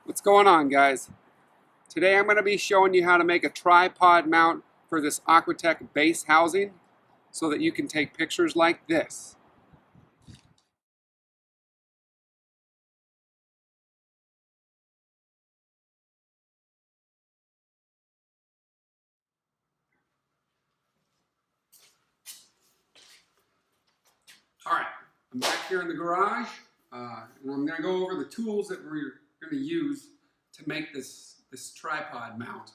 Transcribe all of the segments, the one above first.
What's going on, guys? Today I'm going to be showing you how to make a tripod mount for this AquaTech Base Housing so that you can take pictures like this. Alright, I'm back here in the garage and I'm going to go over the tools that we're going to use to make this tripod mount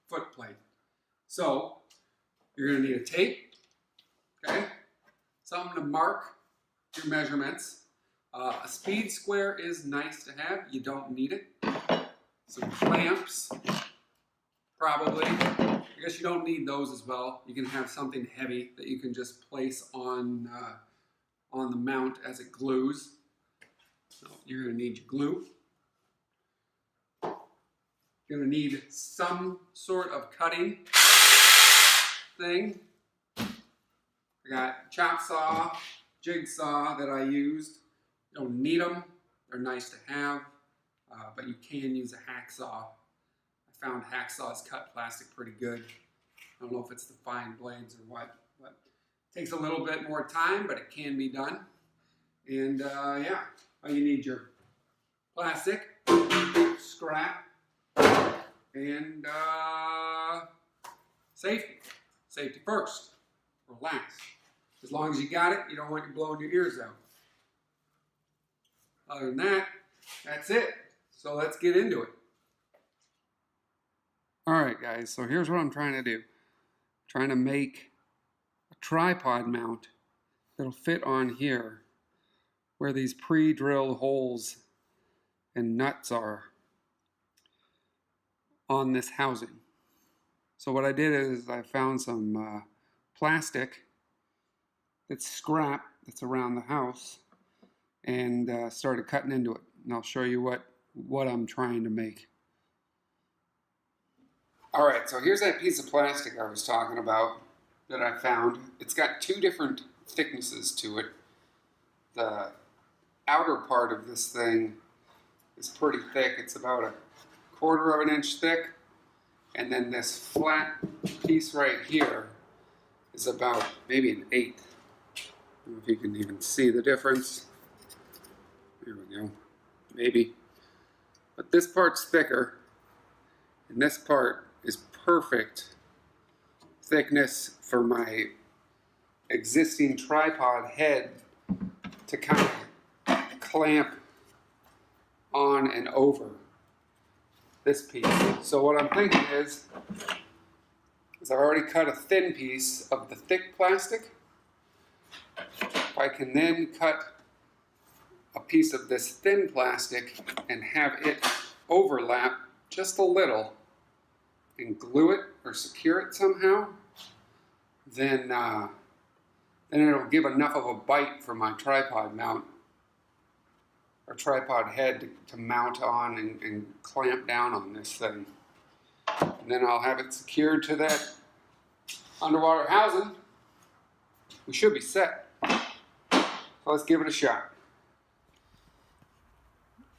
foot plate. So, you're going to need a tape, okay? Something to mark your measurements. A speed square is nice to have. You don't need it. Some clamps, probably. I guess you don't need those as well. You can have something heavy that you can just place on the mount as it glues. So you're going to need your glue. You're going to need some sort of cutting thing. I got chop saw, jigsaw that I used. You don't need them. They're nice to have, but you can use a hacksaw. I found hacksaws cut plastic pretty good. I don't know if it's the fine blades or what, but it takes a little bit more time, but it can be done. And yeah, you need your plastic, scrap, and safety. Safety first, relax. As long as you got it, you don't want you blowing your ears out. Other than that, that's it. So let's get into it. Alright guys, so here's what I'm trying to do. I'm trying to make a tripod mount that'll fit on here where these pre-drilled holes and nuts are on this housing. So what I did is I found some plastic that's scrap that's around the house and started cutting into it. And I'll show you what I'm trying to make. Alright, so here's that piece of plastic I was talking about that I found. It's got two different thicknesses to it. The outer part of this thing is pretty thick. It's about 1/4 of an inch thick. And then this flat piece right here is about maybe 1/8. I don't know if you can even see the difference. There we go. Maybe. But this part's thicker, and this part is perfect thickness for my existing tripod head to kind of clamp on and over this piece. So what I'm thinking is I've already cut a thin piece of the thick plastic. If I can then cut a piece of this thin plastic and have it overlap just a little and glue it or secure it somehow, then it'll give enough of a bite for my tripod mount or tripod head to mount on and clamp down on this thing. And then I'll have it secured to that underwater housing. We should be set. So let's give it a shot.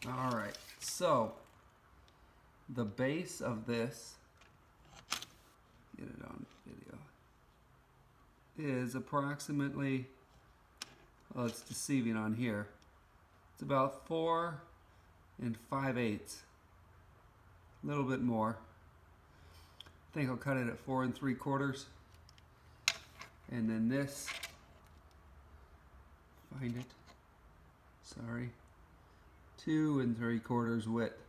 Alright, so the base of this, get it on video, is approximately, well, it's deceiving on here, it's about 4 5/8, a little bit more. I think I'll cut it at 4 3/4, and then this, find it, sorry, 2 3/4 width.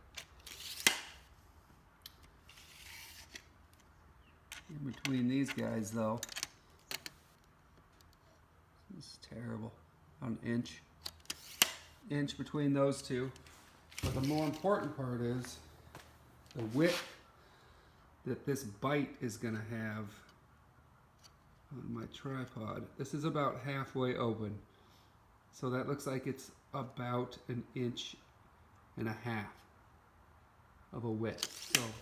In between these guys, though, this is terrible. An inch between those two. But the more important part is the width that this bite is going to have on my tripod. This is about halfway open, so that looks like it's about 1.5 inches of a width. So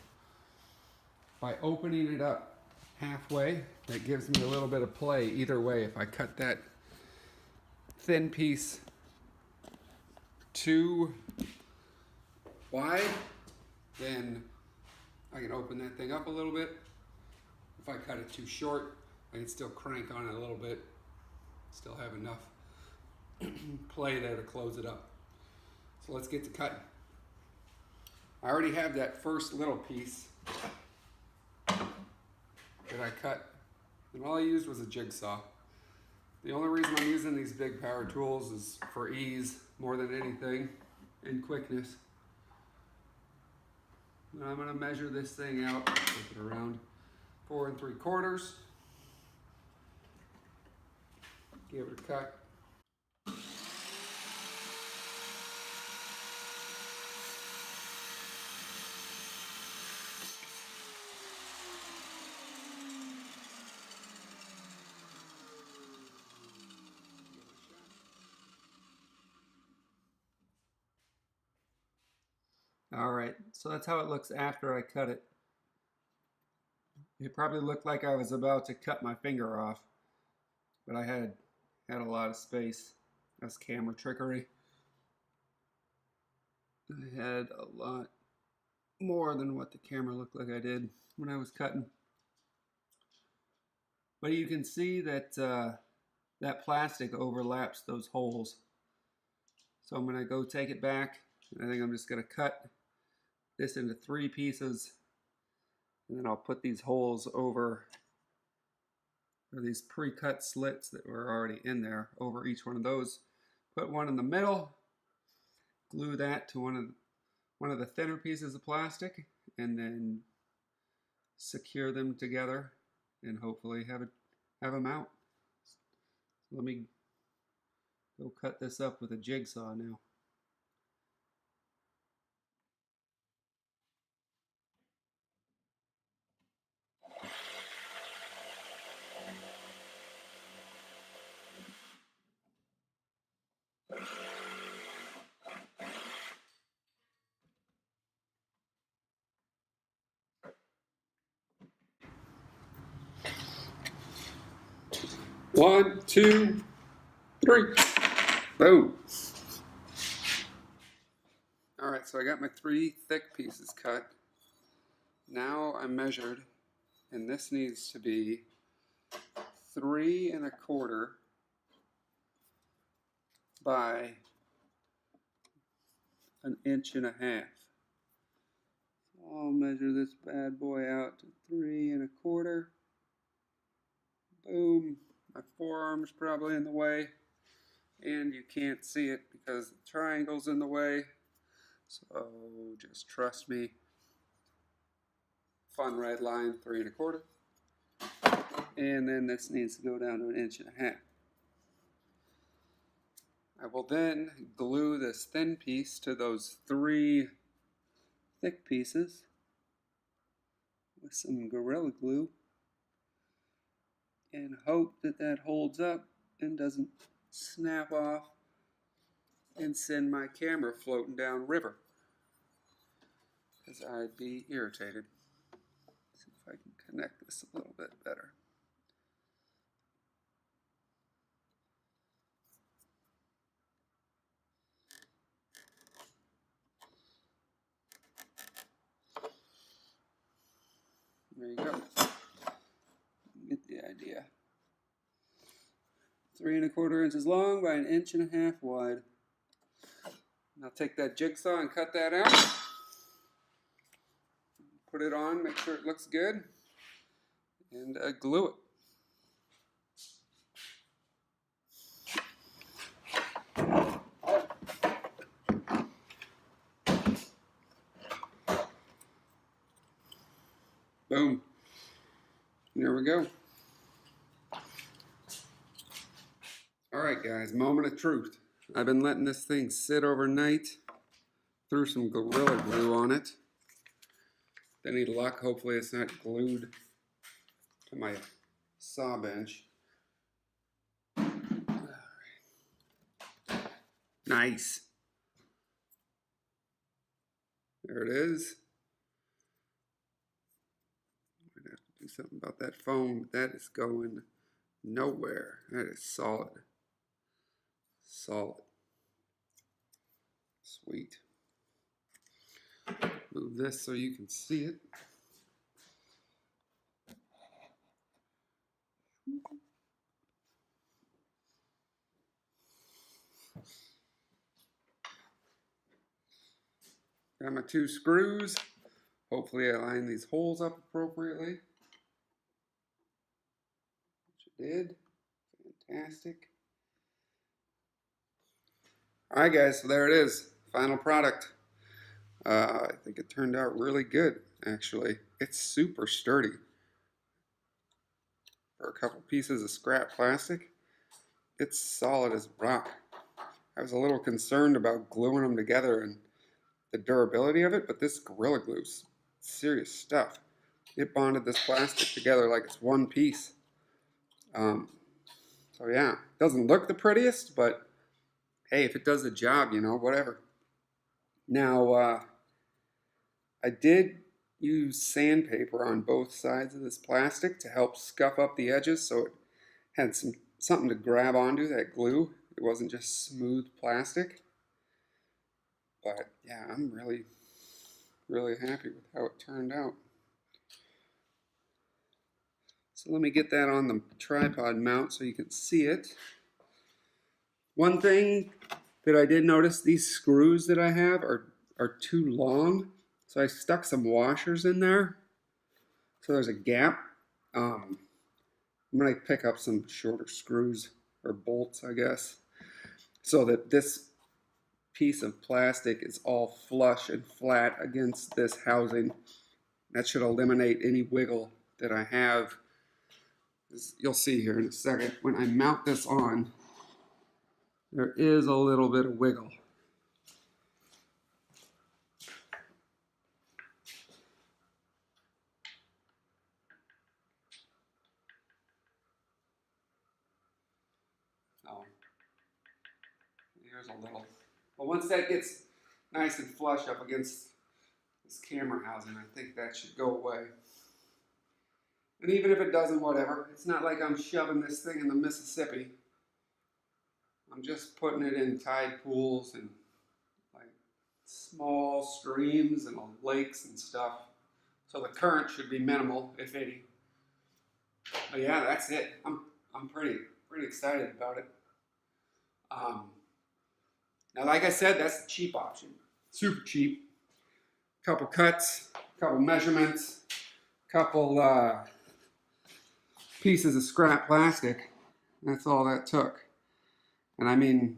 by opening it up halfway, that gives me a little bit of play either way. If I cut that thin piece too wide, then I can open that thing up a little bit. If I cut it too short, I can still crank on it a little bit, still have enough play there to close it up. So let's get to cutting. I already have that first little piece that I cut, and all I used was a jigsaw. The only reason I'm using these big power tools is for ease more than anything, and quickness. And I'm going to measure this thing out, flip it around, 4 3/4. Give it a cut. All right, so that's how it looks after I cut it. It probably looked like I was about to cut my finger off, but I had a lot of space. That's camera trickery. I had a lot more than what the camera looked like I did when I was cutting. But you can see that that plastic overlaps those holes. So I'm gonna go take it back, and I think I'm just gonna cut this into 3 pieces, and then I'll put these holes over, or these pre-cut slits that were already in there, over each one of those. Put one in the middle, glue that to one of the thinner pieces of plastic, and then secure them together, and hopefully have them out. So let me go cut this up with a jigsaw now. One, two, three. Boom. All right, so I got my 3 thick pieces cut. Now I'm measured, and this needs to be 3 1/4 by 1.5 inches. I'll measure this bad boy out to 3 1/4. Boom. My forearm's probably in the way, and you can't see it because the triangle's in the way. So just trust me. Fun red line, 3 1/4. And then this needs to go down to 1.5 inches. I will then glue this thin piece to those 3 thick pieces with some Gorilla Glue, and hope that that holds up and doesn't snap off and send my camera floating down river, because I'd be irritated. Let's see if I can connect this a little bit better. There you go. Get the idea. 3 1/4 inches long by 1.5 inches wide. I'll take that jigsaw and cut that out. Put it on, make sure it looks good, and glue it. Boom. There we go. All right, guys, moment of truth. I've been letting this thing sit overnight. Threw some Gorilla Glue on it. With any luck, hopefully it's not glued to my saw bench. Nice. There it is. I'm gonna have to do something about that foam. That is going nowhere. That is solid. Solid. Sweet. Move this so you can see it. Got my 2 screws. Hopefully I line these holes up appropriately. Which I did. Fantastic. Alright guys, so there it is. Final product. I think it turned out really good, actually. It's super sturdy. For a couple pieces of scrap plastic, it's solid as rock. I was a little concerned about gluing them together and the durability of it, but this Gorilla Glue's serious stuff. It bonded this plastic together like it's one piece. So yeah, doesn't look the prettiest, but hey, if it does the job, you know, whatever. Now, I did use sandpaper on both sides of this plastic to help scuff up the edges so it had something to grab onto, that glue. It wasn't just smooth plastic. But yeah, I'm really, really happy with how it turned out. So let me get that on the tripod mount so you can see it. One thing that I did notice, these screws that I have are too long. So I stuck some washers in there. So there's a gap. I'm going to pick up some shorter screws or bolts, I guess, so that this piece of plastic is all flush and flat against this housing. That should eliminate any wiggle that I have. As you'll see here in a second, when I mount this on, there is a little bit of wiggle. Oh, here's a little. But once that gets nice and flush up against this camera housing, I think that should go away. And even if it doesn't, whatever. It's not like I'm shoving this thing in the Mississippi. I'm just putting it in tide pools and like small streams and lakes and stuff. So the current should be minimal, if any. But yeah, that's it. I'm pretty excited about it. Now, like I said, that's the cheap option. Super cheap. Couple cuts, couple measurements, couple pieces of scrap plastic. That's all that took. And I mean,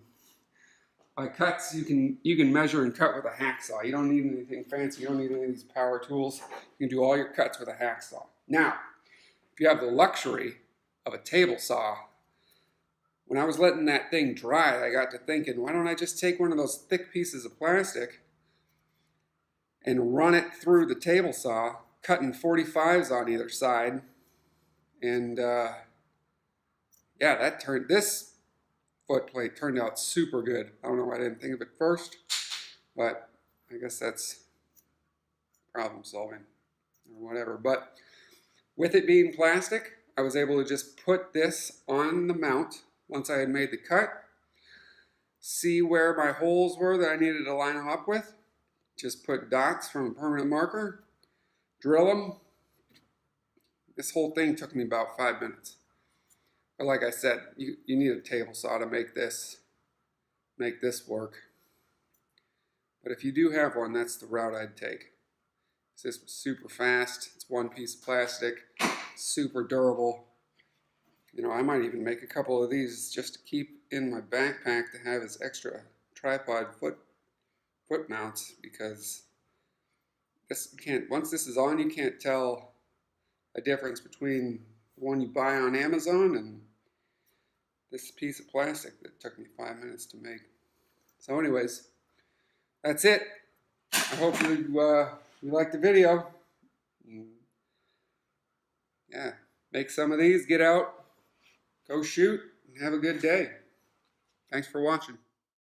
by cuts, you can measure and cut with a hacksaw. You don't need anything fancy. You don't need any of these power tools. You can do all your cuts with a hacksaw. Now, if you have the luxury of a table saw, when I was letting that thing dry, I got to thinking, why don't I just take one of those thick pieces of plastic and run it through the table saw, cutting 45s on either side. And yeah, this foot plate turned out super good. I don't know why I didn't think of it first, but I guess that's problem solving or whatever. But with it being plastic, I was able to just put this on the mount once I had made the cut, see where my holes were that I needed to line them up with, just put dots from a permanent marker, drill them. This whole thing took me about 5 minutes. But like I said, you need a table saw to make this work. But if you do have one, that's the route I'd take. This was super fast. It's one piece of plastic, super durable. You know, I might even make a couple of these just to keep in my backpack to have as extra tripod foot mounts, because once this is on, you can't tell a difference between the one you buy on Amazon and this piece of plastic that took me 5 minutes to make. So anyways, that's it. I hope you liked the video. Yeah, make some of these, get out, go shoot, and have a good day. Thanks for watching.